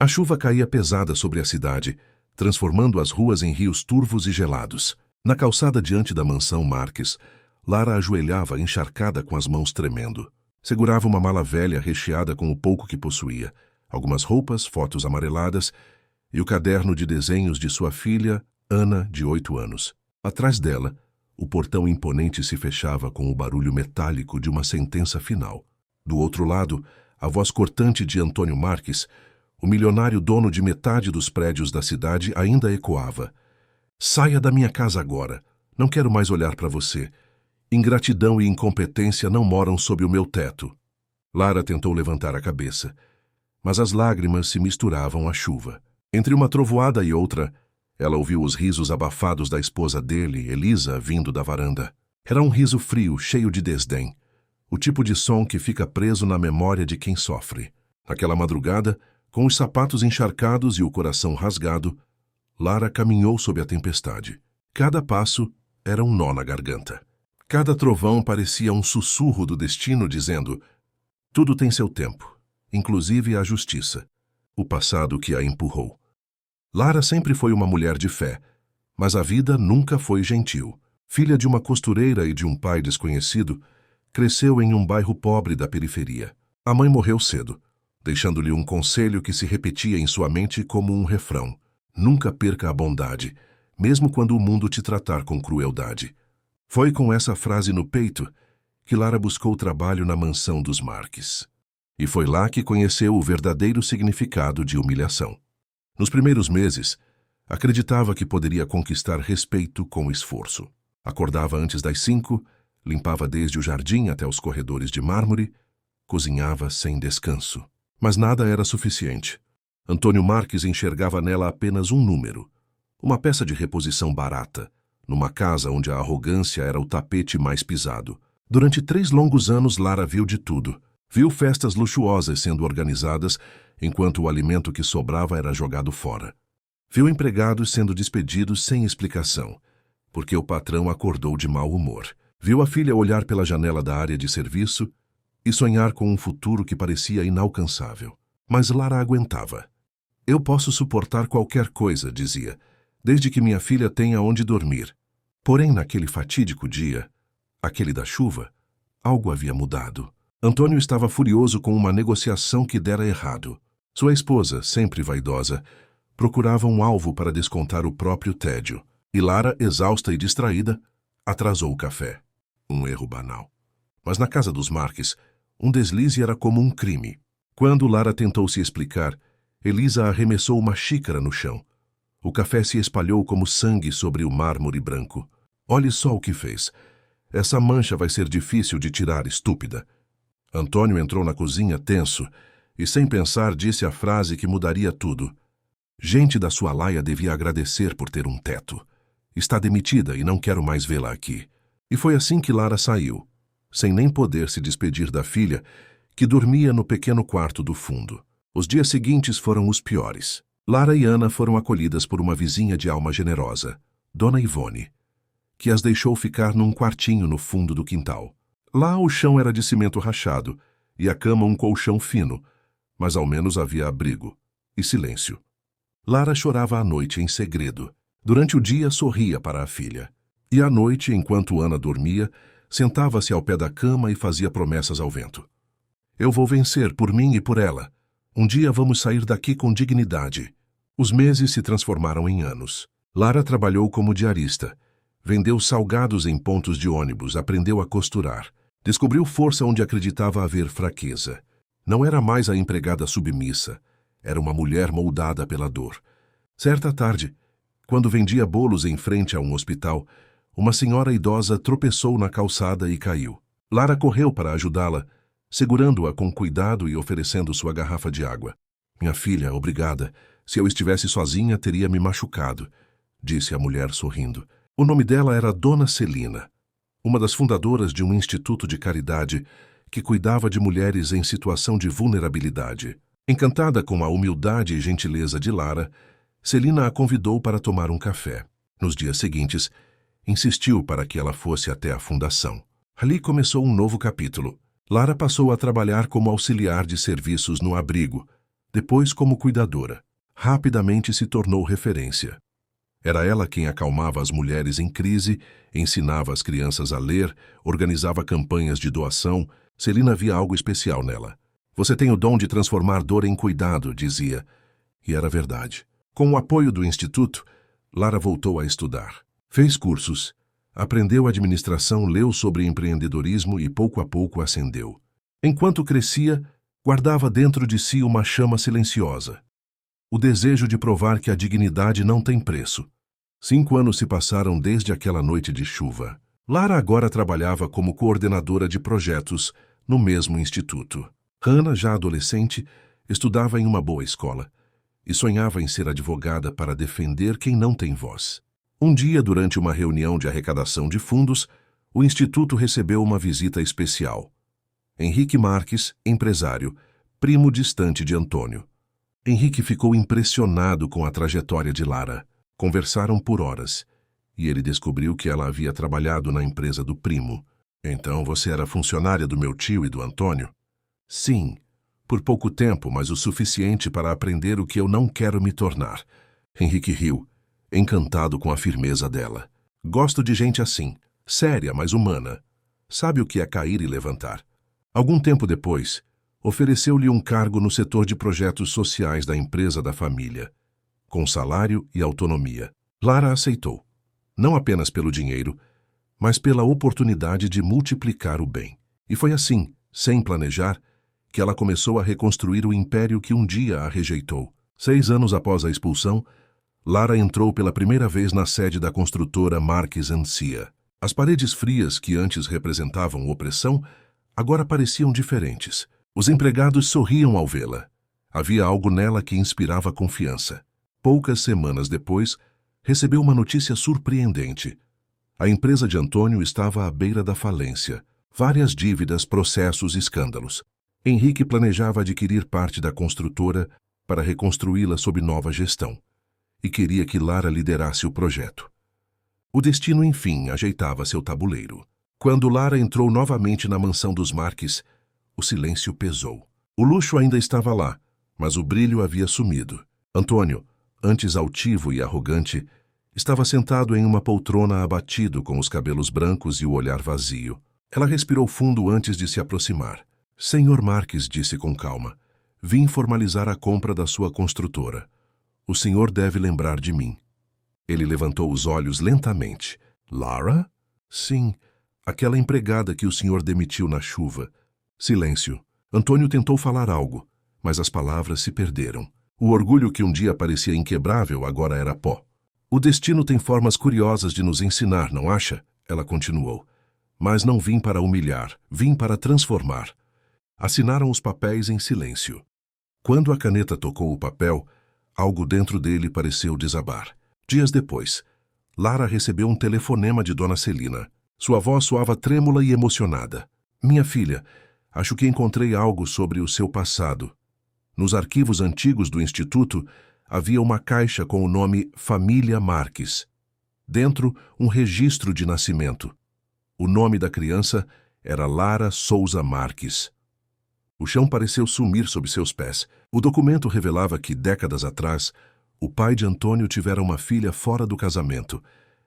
A chuva caía pesada sobre a cidade, transformando as ruas em rios turvos e gelados. Na calçada diante da mansão Marques, Lara ajoelhava encharcada com as mãos tremendo. Segurava uma mala velha recheada com o pouco que possuía, algumas roupas, fotos amareladas e o caderno de desenhos de sua filha, Ana, de 8 anos. Atrás dela, o portão imponente se fechava com o barulho metálico de uma sentença final. Do outro lado, a voz cortante de Antônio Marques, o milionário dono de metade dos prédios da cidade, ainda ecoava. Saia da minha casa agora. Não quero mais olhar para você. Ingratidão e incompetência não moram sob o meu teto. Lara tentou levantar a cabeça, mas as lágrimas se misturavam à chuva. Entre uma trovoada e outra, ela ouviu os risos abafados da esposa dele, Elisa, vindo da varanda. Era um riso frio, cheio de desdém. O tipo de som que fica preso na memória de quem sofre. Naquela madrugada, com os sapatos encharcados e o coração rasgado, Lara caminhou sob a tempestade. Cada passo era um nó na garganta. Cada trovão parecia um sussurro do destino dizendo: tudo tem seu tempo, inclusive a justiça, o passado que a empurrou. Lara sempre foi uma mulher de fé, mas a vida nunca foi gentil. Filha de uma costureira e de um pai desconhecido, cresceu em um bairro pobre da periferia. A mãe morreu cedo, deixando-lhe um conselho que se repetia em sua mente como um refrão: nunca perca a bondade, mesmo quando o mundo te tratar com crueldade. Foi com essa frase no peito que Lara buscou trabalho na mansão dos Marques. E foi lá que conheceu o verdadeiro significado de humilhação. Nos primeiros meses, acreditava que poderia conquistar respeito com esforço. Acordava antes das 5, limpava desde o jardim até os corredores de mármore, cozinhava sem descanso. Mas nada era suficiente. Antônio Marques enxergava nela apenas um número, uma peça de reposição barata, numa casa onde a arrogância era o tapete mais pisado. Durante 3 longos anos, Lara viu de tudo. Viu festas luxuosas sendo organizadas, enquanto o alimento que sobrava era jogado fora. Viu empregados sendo despedidos sem explicação, porque o patrão acordou de mau humor. Viu a filha olhar pela janela da área de serviço e sonhar com um futuro que parecia inalcançável. Mas Lara aguentava. Eu posso suportar qualquer coisa, dizia, desde que minha filha tenha onde dormir. Porém, naquele fatídico dia, aquele da chuva, algo havia mudado. Antônio estava furioso com uma negociação que dera errado. Sua esposa, sempre vaidosa, procurava um alvo para descontar o próprio tédio. E Lara, exausta e distraída, atrasou o café. Um erro banal. Mas na casa dos Marques, um deslize era como um crime. Quando Lara tentou se explicar, Elisa arremessou uma xícara no chão. O café se espalhou como sangue sobre o mármore branco. Olhe só o que fez. Essa mancha vai ser difícil de tirar, estúpida. Antônio entrou na cozinha tenso e, sem pensar, disse a frase que mudaria tudo. Gente da sua laia devia agradecer por ter um teto. Está demitida e não quero mais vê-la aqui. E foi assim que Lara saiu, sem nem poder se despedir da filha, que dormia no pequeno quarto do fundo. Os dias seguintes foram os piores. Lara e Ana foram acolhidas por uma vizinha de alma generosa, Dona Ivone, que as deixou ficar num quartinho no fundo do quintal. Lá o chão era de cimento rachado e a cama um colchão fino, mas ao menos havia abrigo e silêncio. Lara chorava à noite em segredo. Durante o dia sorria para a filha. E à noite, enquanto Ana dormia, sentava-se ao pé da cama e fazia promessas ao vento. Eu vou vencer por mim e por ela. Um dia vamos sair daqui com dignidade. Os meses se transformaram em anos. Lara trabalhou como diarista. Vendeu salgados em pontos de ônibus, aprendeu a costurar. Descobriu força onde acreditava haver fraqueza. Não era mais a empregada submissa. Era uma mulher moldada pela dor. Certa tarde, quando vendia bolos em frente a um hospital, uma senhora idosa tropeçou na calçada e caiu. Lara correu para ajudá-la, segurando-a com cuidado e oferecendo sua garrafa de água. Minha filha, obrigada. Se eu estivesse sozinha, teria me machucado, disse a mulher sorrindo. O nome dela era Dona Celina, uma das fundadoras de um instituto de caridade que cuidava de mulheres em situação de vulnerabilidade. Encantada com a humildade e gentileza de Lara, Celina a convidou para tomar um café. Nos dias seguintes, insistiu para que ela fosse até a fundação. Ali começou um novo capítulo. Lara passou a trabalhar como auxiliar de serviços no abrigo, depois como cuidadora. Rapidamente se tornou referência. Era ela quem acalmava as mulheres em crise, ensinava as crianças a ler, organizava campanhas de doação. Celina via algo especial nela. Você tem o dom de transformar dor em cuidado, dizia. E era verdade. Com o apoio do Instituto, Lara voltou a estudar. Fez cursos, aprendeu administração, leu sobre empreendedorismo e pouco a pouco ascendeu. Enquanto crescia, guardava dentro de si uma chama silenciosa. O desejo de provar que a dignidade não tem preço. 5 anos se passaram desde aquela noite de chuva. Lara agora trabalhava como coordenadora de projetos no mesmo instituto. Hannah, já adolescente, estudava em uma boa escola e sonhava em ser advogada para defender quem não tem voz. Um dia, durante uma reunião de arrecadação de fundos, o instituto recebeu uma visita especial. Henrique Marques, empresário, primo distante de Antônio. Henrique ficou impressionado com a trajetória de Lara. Conversaram por horas, e ele descobriu que ela havia trabalhado na empresa do primo. Então você era funcionária do meu tio e do Antônio? Sim, por pouco tempo, mas o suficiente para aprender o que eu não quero me tornar. Henrique riu, encantado com a firmeza dela. Gosto de gente assim, séria, mas humana. Sabe o que é cair e levantar. Algum tempo depois, ofereceu-lhe um cargo no setor de projetos sociais da empresa da família, com salário e autonomia. Lara aceitou, não apenas pelo dinheiro, mas pela oportunidade de multiplicar o bem. E foi assim, sem planejar, que ela começou a reconstruir o império que um dia a rejeitou. 6 anos após a expulsão, Lara entrou pela primeira vez na sede da construtora Marques & Cia. As paredes frias que antes representavam opressão, agora pareciam diferentes. Os empregados sorriam ao vê-la. Havia algo nela que inspirava confiança. Poucas semanas depois, recebeu uma notícia surpreendente. A empresa de Antônio estava à beira da falência. Várias dívidas, processos e escândalos. Henrique planejava adquirir parte da construtora para reconstruí-la sob nova gestão. E queria que Lara liderasse o projeto. O destino, enfim, ajeitava seu tabuleiro. Quando Lara entrou novamente na mansão dos Marques, o silêncio pesou. O luxo ainda estava lá, mas o brilho havia sumido. Antônio, antes altivo e arrogante, estava sentado em uma poltrona abatido com os cabelos brancos e o olhar vazio. Ela respirou fundo antes de se aproximar. Senhor Marques, disse com calma, vim formalizar a compra da sua construtora. O senhor deve lembrar de mim. Ele levantou os olhos lentamente. Lara? Sim, aquela empregada que o senhor demitiu na chuva. Silêncio. Antônio tentou falar algo, mas as palavras se perderam. O orgulho que um dia parecia inquebrável agora era pó. O destino tem formas curiosas de nos ensinar, não acha? Ela continuou. Mas não vim para humilhar, vim para transformar. Assinaram os papéis em silêncio. Quando a caneta tocou o papel, algo dentro dele pareceu desabar. Dias depois, Lara recebeu um telefonema de Dona Celina. Sua voz soava trêmula e emocionada. Minha filha, acho que encontrei algo sobre o seu passado. Nos arquivos antigos do Instituto, havia uma caixa com o nome Família Marques. Dentro, um registro de nascimento. O nome da criança era Lara Souza Marques. O chão pareceu sumir sob seus pés. O documento revelava que, décadas atrás, o pai de Antônio tivera uma filha fora do casamento,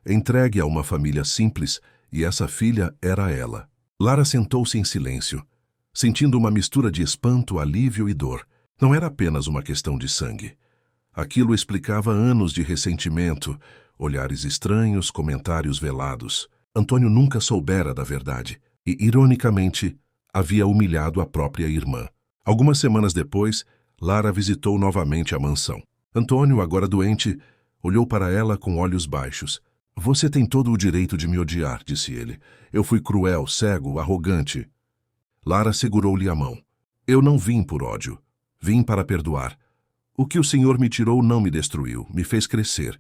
entregue a uma família simples, e essa filha era ela. Lara sentou-se em silêncio, sentindo uma mistura de espanto, alívio e dor. Não era apenas uma questão de sangue. Aquilo explicava anos de ressentimento, olhares estranhos, comentários velados. Antônio nunca soubera da verdade e, ironicamente, havia humilhado a própria irmã. Algumas semanas depois, Lara visitou novamente a mansão. Antônio, agora doente, olhou para ela com olhos baixos. Você tem todo o direito de me odiar, disse ele. Eu fui cruel, cego, arrogante. Lara segurou-lhe a mão. Eu não vim por ódio. Vim para perdoar. O que o Senhor me tirou não me destruiu, me fez crescer.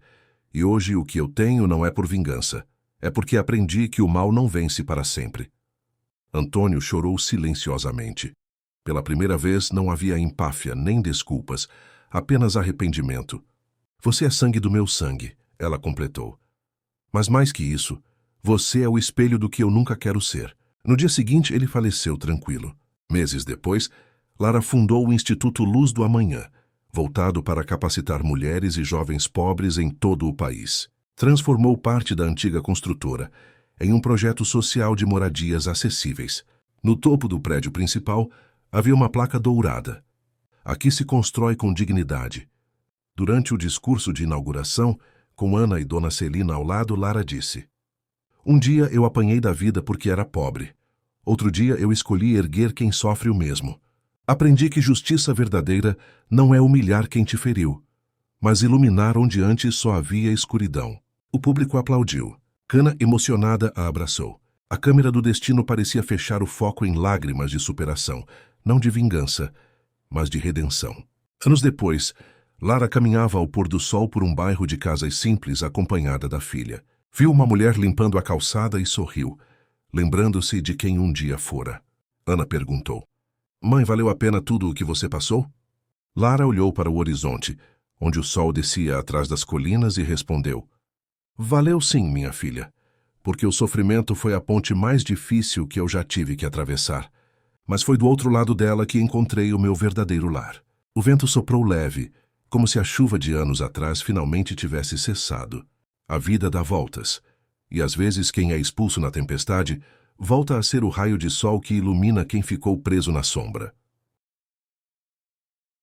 E hoje o que eu tenho não é por vingança. É porque aprendi que o mal não vence para sempre. Antônio chorou silenciosamente. Pela primeira vez não havia empáfia nem desculpas, apenas arrependimento. Você é sangue do meu sangue, ela completou. Mas mais que isso, você é o espelho do que eu nunca quero ser. No dia seguinte ele faleceu tranquilo. Meses depois, Lara fundou o Instituto Luz do Amanhã, voltado para capacitar mulheres e jovens pobres em todo o país. Transformou parte da antiga construtora em um projeto social de moradias acessíveis. No topo do prédio principal havia uma placa dourada. Aqui se constrói com dignidade. Durante o discurso de inauguração, com Ana e Dona Celina ao lado, Lara disse: "Um dia eu apanhei da vida porque era pobre. Outro dia eu escolhi erguer quem sofre o mesmo. Aprendi que justiça verdadeira não é humilhar quem te feriu, mas iluminar onde antes só havia escuridão." O público aplaudiu. Ana, emocionada, a abraçou. A câmera do destino parecia fechar o foco em lágrimas de superação, não de vingança, mas de redenção. Anos depois, Lara caminhava ao pôr do sol por um bairro de casas simples acompanhada da filha. Viu uma mulher limpando a calçada e sorriu, lembrando-se de quem um dia fora. Ana perguntou: "Mãe, valeu a pena tudo o que você passou?" Lara olhou para o horizonte, onde o sol descia atrás das colinas, e respondeu: "Valeu sim, minha filha, porque o sofrimento foi a ponte mais difícil que eu já tive que atravessar. Mas foi do outro lado dela que encontrei o meu verdadeiro lar." O vento soprou leve, como se a chuva de anos atrás finalmente tivesse cessado. A vida dá voltas, e às vezes quem é expulso na tempestade volta a ser o raio de sol que ilumina quem ficou preso na sombra.